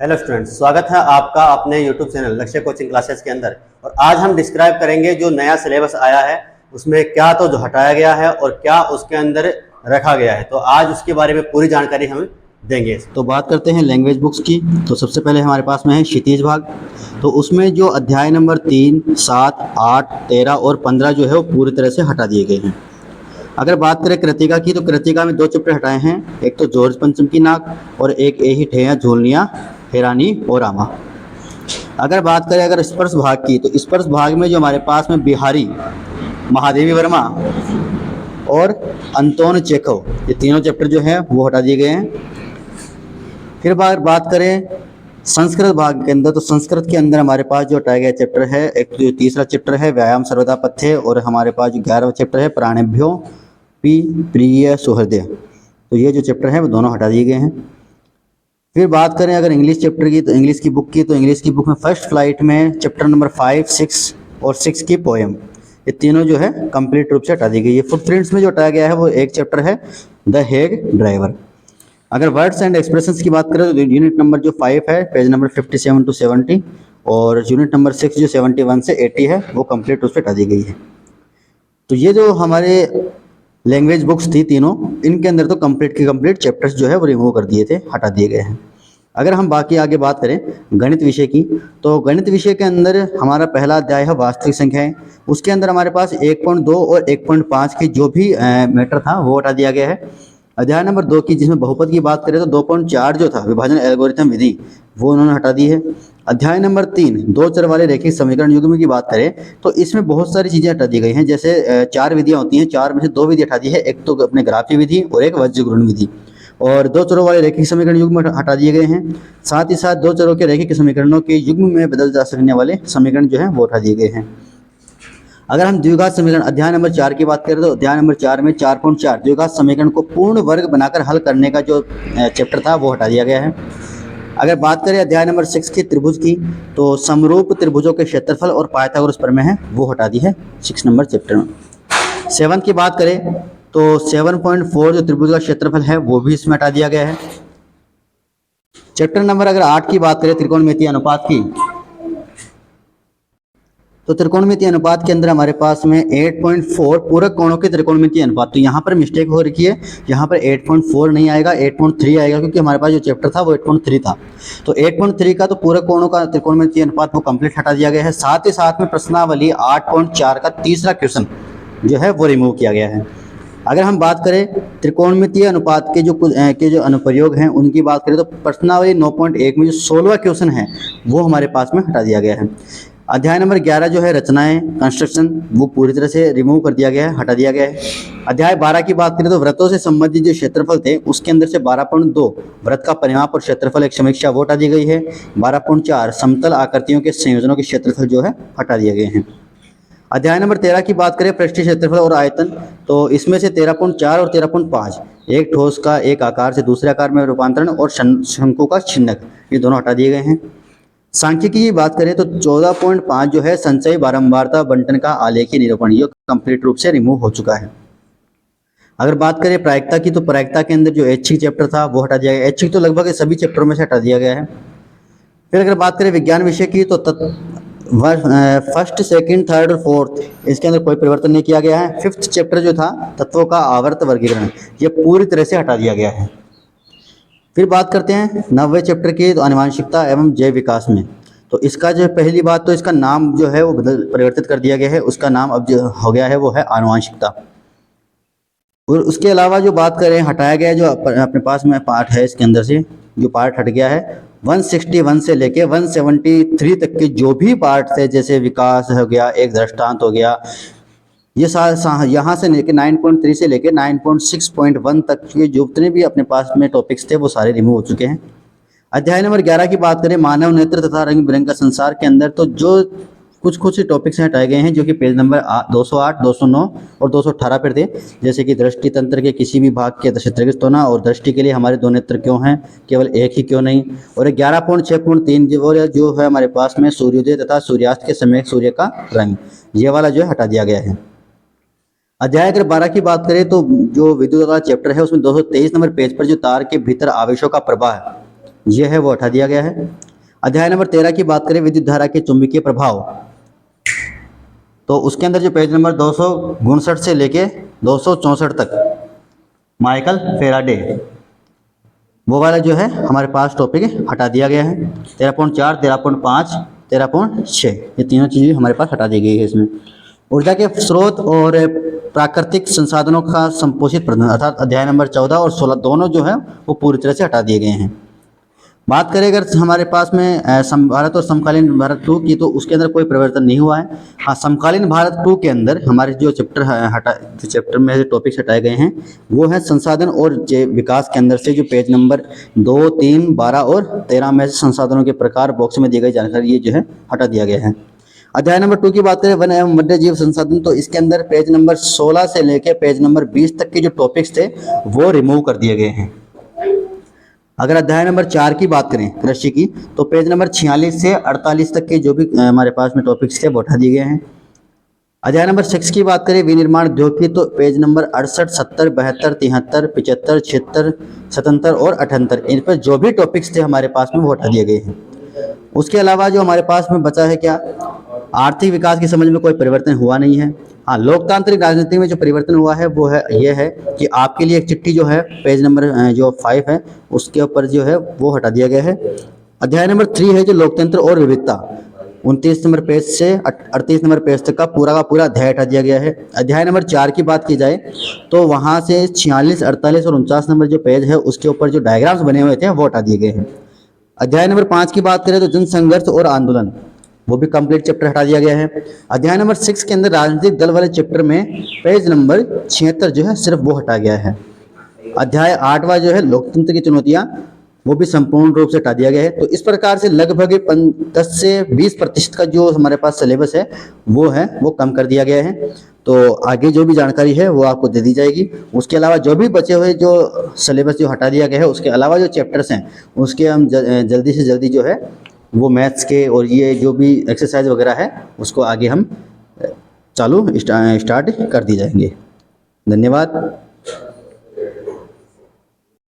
Hello students, स्वागत है आपका अपने यूट्यूब चैनल लक्ष्य कोचिंग क्लासेस के अंदर। और आज हम डिस्क्राइब करेंगे जो नया सिलेबस आया है उसमें क्या तो जो हटाया गया है और क्या उसके अंदर रखा गया है। तो आज उसके बारे में पूरी जानकारी हम देंगे। तो बात करते हैं लैंग्वेज बुक्स की। तो सबसे पहले हमारे पास में है क्षितिज भाग। तो उसमें जो अध्याय नंबर 3, 7, 8, 13 और 15 जो है वो पूरी तरह से हटा दिए गए हैं। अगर बात करें कृतिका की, तो कृतिका में 2 चैप्टर हटाए हैं, एक तो जॉर्ज पंचम की नाक और एक एही ठेया झोलनिया हेरानी और रामा। अगर बात करें स्पर्श भाग की, तो स्पर्श भाग में जो हमारे पास में बिहारी, महादेवी वर्मा और अंतोन चेखव, ये तीनों चैप्टर जो हैं वो हटा दिए गए हैं। फिर बात करें संस्कृत भाग के अंदर, तो संस्कृत के अंदर हमारे पास जो हटाया गया चैप्टर है, एक तो तीसरा चैप्टर है व्यायाम सर्वदा पथ्य और हमारे पास जो 11वां चैप्टर है प्राणेभ्यो पी प्रिय सुहृदय। तो ये जो चैप्टर है वो दोनों हटा दिए गए हैं। फिर बात करें अगर इंग्लिश चैप्टर की, तो इंग्लिश की बुक की, तो इंग्लिश की बुक में फर्स्ट फ्लाइट में चैप्टर नंबर 5, 6 और 6 की पोएम, ये तीनों जो है कंप्लीट रूप से हटा दी गई है। फुटप्रिंट्स में जो हटाया गया है वो एक चैप्टर है द हेग ड्राइवर। अगर वर्ड्स एंड एक्सप्रेशंस की बात करें, तो यूनिट नंबर जो 5 है पेज नंबर 57 to 70 और यूनिट नंबर 6 जो 71 से 80 है वो कंप्लीट रूप से हटा दी गई है। तो ये जो हमारे लैंग्वेज बुक्स थी तीनों, इनके अंदर तो कंप्लीट के कंप्लीट चैप्टर्स जो है वो रिमूव कर दिए थे, हटा दिए गए हैं। अगर हम बाकी आगे बात करें गणित विषय की, तो गणित विषय के अंदर हमारा पहला अध्याय है वास्तविक संख्याएं। उसके अंदर हमारे पास 1.2 और 1.5 की जो भी मैटर था वो हटा दिया गया है। अध्याय नंबर 2 की, जिसमें बहुपद की बात करें, तो 2.4 जो था विभाजन एल्गोरिथम विधि, वो उन्होंने हटा दी है। अध्याय नंबर 3 2 चर वाले रैखिक समीकरण युग्म की बात करें, तो इसमें बहुत सारी चीज़ें हटा दी गई हैं। जैसे 4 विधियाँ होती हैं, 4 में से 2 विधि हटा दी है, एक तो अपने ग्राफी विधि और एक वज्र गुणन विधि। और 2 चरों वाले रैखिक समीकरण युग्म हटा दिए गए हैं। साथ ही साथ 2 चरों के रैखिक समीकरणों के युग्म में बदल जा सकने वाले समीकरण जो हैं वो हटा दिए गए हैं। अगर हम द्विघात समीकरण अध्याय नंबर 4 की बात करें, तो अध्याय नंबर 4 में 4.4 द्विघात समीकरण को पूर्ण वर्ग बनाकर हल करने का जो चैप्टर था वो हटा दिया गया है। अगर बात करें अध्याय नंबर 6 की त्रिभुज की, तो समरूप त्रिभुजों के क्षेत्रफल और पाइथागोरस प्रमेय है वो हटा दी है 6 नंबर चैप्टर में। 7 की बात करें, तो 7.4 जो त्रिभुज का क्षेत्रफल है वो भी इसमें हटा दिया गया है। चैप्टर नंबर अगर 8 की बात करें त्रिकोणमितीय अनुपात की, तो त्रिकोणमितीय अनुपात के अंदर हमारे पास में 8.4 पूरक कोणों के त्रिकोणमितीय अनुपात। तो यहाँ पर मिस्टेक हो रखी है, यहाँ पर 8.4 नहीं आएगा, 8.3 आएगा, क्योंकि हमारे पास जो चैप्टर था वो 8.3 था। तो 8.3 का तो पूरक कोणों का त्रिकोणमितीय अनुपात वो कंप्लीट हटा दिया गया है। साथ ही साथ में प्रश्नावली 8.4 का तीसरा क्वेश्चन जो है वो रिमूव किया गया है। अगर हम बात करें त्रिकोणमितीय अनुपात के जो अनुप्रयोग हैं उनकी बात करें, तो प्रश्नावली 9.1 में जो 16वां क्वेश्चन है वो हमारे पास में हटा दिया गया है। अध्याय नंबर 11 जो है रचनाएं कंस्ट्रक्शन, वो पूरी तरह से रिमूव कर दिया गया है, हटा दिया गया है। अध्याय 12 की बात करें, तो व्रतों से संबंधित जो क्षेत्रफल थे उसके अंदर से 12.2 व्रत का परिमाप और क्षेत्रफल एक समीक्षा वो हटा दी गई है। 12.4 समतल आकृतियों के संयोजनों के क्षेत्रफल जो है हटा दिए गए हैं। अध्याय नंबर 13 की बात करें पृष्ठीय क्षेत्रफल और आयतन, तो इसमें से 13.4 और 13.5 एक ठोस का एक आकार से दूसरे आकार में रूपांतरण और शंकु का छिन्नक, ये दोनों हटा दिए गए हैं। सांख्यिकी की बात करें, तो 14.5 जो है संचय बारंबारता बंटन का आलेखीय निरूपण, ये कंप्लीट रूप से रिमूव हो चुका है। अगर बात करें प्रायिकता की, तो प्रायिकता के अंदर जो ऐच्छिक चैप्टर था वो हटा दिया गया। ऐच्छिक तो लगभग सभी चैप्टरों में से हटा दिया गया है। फिर अगर बात करें विज्ञान विषय की, तो फर्स्ट, सेकंड, थर्ड और फोर्थ इसके अंदर कोई परिवर्तन नहीं किया गया है। 5th चैप्टर जो था तत्वों का आवर्त वर्गीकरण, ये पूरी तरह से हटा दिया गया है। फिर बात करते हैं 9वें चैप्टर की, तो आनुवांशिकता एवं जैव विकास में, तो इसका जो पहली बात तो इसका नाम जो है वो परिवर्तित कर दिया गया है। उसका नाम अब जो हो गया है वो है आनुवांशिकता। और उसके अलावा जो बात करें हटाया गया जो अपने पास में पार्ट है, इसके अंदर से जो पार्ट हट गया है 161 से लेके 173 तक के जो भी पार्ट थे, जैसे विकास हो गया, एक दृष्टांत हो गया, ये यहाँ से लेके 9.3 से लेके 9.6.1 तक के जो जितने भी अपने पास में टॉपिक्स थे वो सारे रिमूव हो चुके हैं। अध्याय नंबर 11 की बात करें मानव नेत्र तथा रंग बिरंग का संसार के अंदर, तो जो कुछ ही टॉपिक्स हटाए गए हैं जो कि पेज नंबर 208, 209 और 218 पर थे। जैसे कि दृष्टि तंत्र के किसी भी भाग के क्षेत्रग्रस्त होना और दृष्टि के लिए हमारे 2 नेत्र क्यों हैं, केवल एक ही क्यों नहीं, और 11.6.3 जो है हमारे पास में सूर्योदय तथा सूर्यास्त के समय सूर्य का रंग, ये वाला जो है हटा दिया गया है। अध्याय अगर 12 की बात करें, तो जो विद्युत वाला चैप्टर है उसमें 223 नंबर पेज पर जो तार के भीतर आवेशों का प्रवाह ये है वो हटा दिया गया है। अध्याय नंबर 13 की बात करें, विद्युत धारा के चुंबकीय प्रभाव, तो उसके अंदर जो पेज नंबर 259 से लेके 264 तक माइकल फेराडे वो वाला जो है हमारे पास टॉपिक हटा दिया गया है। 13.4, 13.5, 13.6 ये तीनों चीज़ें हमारे पास हटा दी गई है इसमें। ऊर्जा के स्रोत और प्राकृतिक संसाधनों का संपोषित प्रबंधन अर्थात अध्याय नंबर 14 और 16 दोनों जो है वो पूरी तरह से हटा दिए गए हैं। बात करें अगर हमारे पास में भारत और समकालीन भारत 2 की, तो उसके अंदर कोई परिवर्तन नहीं हुआ है। हाँ, समकालीन भारत 2 के अंदर हमारे जो चैप्टर में जो टॉपिक्स हटाए गए हैं वो है संसाधन और विकास के अंदर से जो पेज नंबर 2, 3, 12 और 13 में से संसाधनों के प्रकार बॉक्स में दी गई जानकारी ये जो है हटा दिया गया है। अध्याय नंबर 2 की बात करें, वन एवं वन्य जीव संसाधन, तो इसके अंदर पेज नंबर 16 से लेकर पेज नंबर 20 तक के जो टॉपिक्स थे वो रिमूव कर दिए गए हैं। अगर अध्याय नंबर 4 की बात करें कृषि की, तो पेज नंबर 46 से 48 तक के जो भी हमारे पास में टॉपिक्स थे वो हटा दिए गए हैं। अध्याय नंबर 6 की बात करें विनिर्माण उद्योग की, तो पेज नंबर 68, 70, 72, 73, 75, 76, 77 और 78 इन पर जो भी टॉपिक्स थे हमारे पास में वो हटा दिए गए हैं। उसके अलावा जो हमारे पास में बचा है क्या, आर्थिक विकास की समझ में कोई परिवर्तन हुआ नहीं है। हाँ, लोकतांत्रिक राजनीति में जो परिवर्तन हुआ है वो है ये है कि आपके लिए एक चिट्ठी जो है पेज नंबर जो 5 है उसके ऊपर जो है वो हटा दिया गया है। अध्याय नंबर 3 है जो लोकतंत्र और विविधता, 29 नंबर पेज से 38 नंबर पेज तक का पूरा अध्याय हटा दिया गया है। अध्याय नंबर 4 की बात की जाए तो वहाँ से 46, 48 और 49 नंबर जो पेज है उसके ऊपर जो डायग्राम्स बने हुए थे वो हटा दिए गए हैं। अध्याय नंबर 5 की बात करें तो जन संघर्ष और आंदोलन, वो भी कंप्लीट चैप्टर हटा दिया गया है। अध्याय नंबर 6 के अंदर राजनीतिक दल वाले चैप्टर में पेज नंबर 76 जो है सिर्फ वो हटा गया है। अध्याय 8वां जो है लोकतंत्र की चुनौतियां, वो भी संपूर्ण रूप से हटा दिया गया है। तो इस प्रकार से लगभग 10 से 20% का जो हमारे पास सिलेबस है वो कम कर दिया गया है। तो आगे जो भी जानकारी है वो आपको दे दी जाएगी। उसके अलावा जो भी बचे हुए जो सिलेबस जो हटा दिया गया है उसके अलावा जो चैप्टर्स हैं उसके हम जल्दी से जल्दी जो है वो मैथ्स के और ये जो भी एक्सरसाइज वगैरह है उसको आगे हम स्टार्ट कर दी जाएंगे। धन्यवाद।